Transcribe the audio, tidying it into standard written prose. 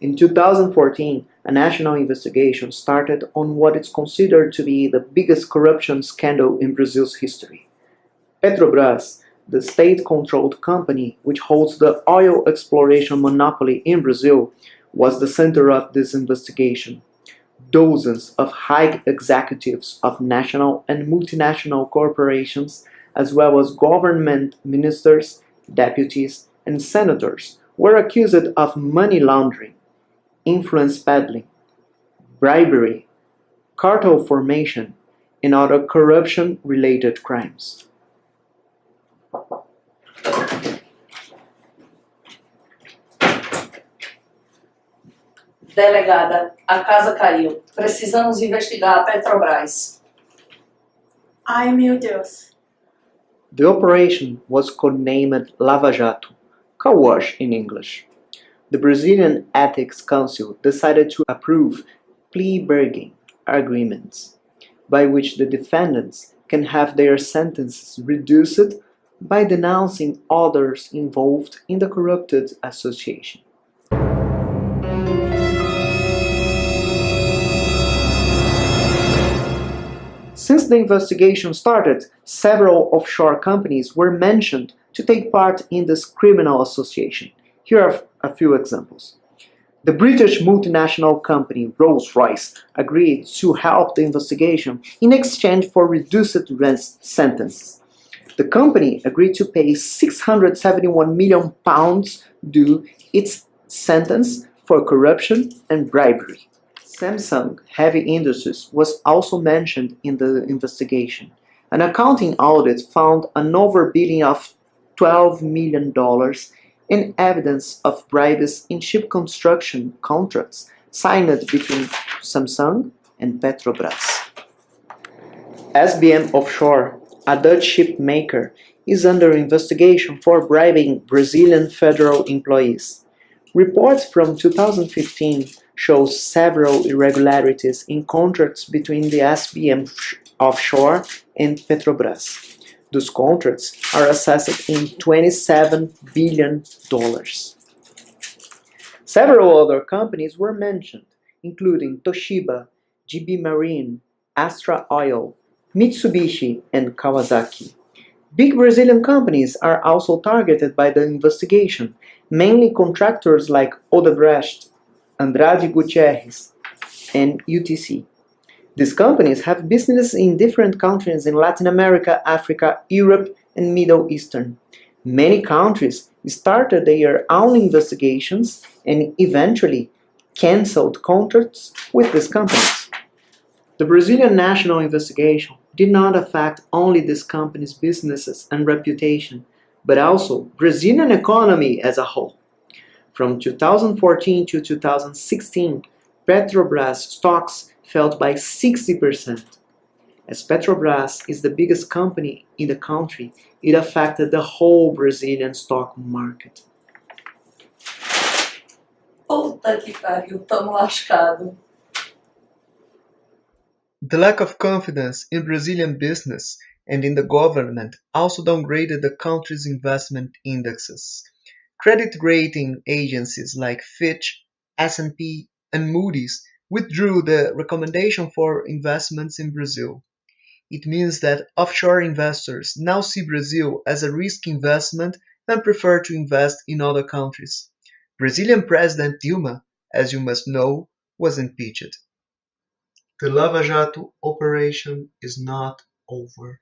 In 2014, a national investigation started on what is considered to be the biggest corruption scandal in Brazil's history. Petrobras, the state-controlled company which holds the oil exploration monopoly in Brazil, was the center of this investigation. Dozens of high executives of national and multinational corporations, as well as government ministers, deputies, and senators, were accused of money laundering, influence peddling, bribery, cartel formation, and other corruption-related crimes. Delegada, a casa caiu. Precisamos investigar a Petrobras. Ai, meu Deus. The operation was codenamed Lava Jato, car wash in English. The Brazilian Ethics Council decided to approve plea bargain agreements, by which the defendants can have their sentences reduced by denouncing others involved in the corrupted association. Since the investigation started, several offshore companies were mentioned to take part in this criminal association. Here are a few examples. The British multinational company Rolls-Royce agreed to help the investigation in exchange for reduced sentences. The company agreed to pay £671 million due its sentence for corruption and bribery. Samsung Heavy Industries was also mentioned in the investigation. An accounting audit found an overbilling of $12 million in evidence of bribes in ship construction contracts signed between Samsung and Petrobras. SBM Offshore, a Dutch ship maker, is under investigation for bribing Brazilian federal employees. Reports from 2015 show several irregularities in contracts between the SBM Offshore and Petrobras. Those contracts are assessed in $27 billion. Several other companies were mentioned, including Toshiba, GB Marine, Astra Oil, Mitsubishi, and Kawasaki. Big Brazilian companies are also targeted by the investigation, mainly contractors like Odebrecht, Andrade Gutierrez, and UTC. These companies have businesses in different countries in Latin America, Africa, Europe, and Middle Eastern. Many countries started their own investigations and eventually cancelled contracts with these companies. The Brazilian national investigation did not affect only these companies' businesses and reputation, but also Brazilian economy as a whole. From 2014 to 2016, Petrobras stocks fell by 60%. As Petrobras is the biggest company in the country, it affected the whole Brazilian stock market. Puta que pariu, tamo lascado. The lack of confidence in Brazilian business and in the government also downgraded the country's investment indexes. Credit rating agencies like Fitch, S&P, and Moody's withdrew the recommendation for investments in Brazil. It means that offshore investors now see Brazil as a risky investment and prefer to invest in other countries. Brazilian President Dilma, as you must know, was impeached. The Lava Jato operation is not over.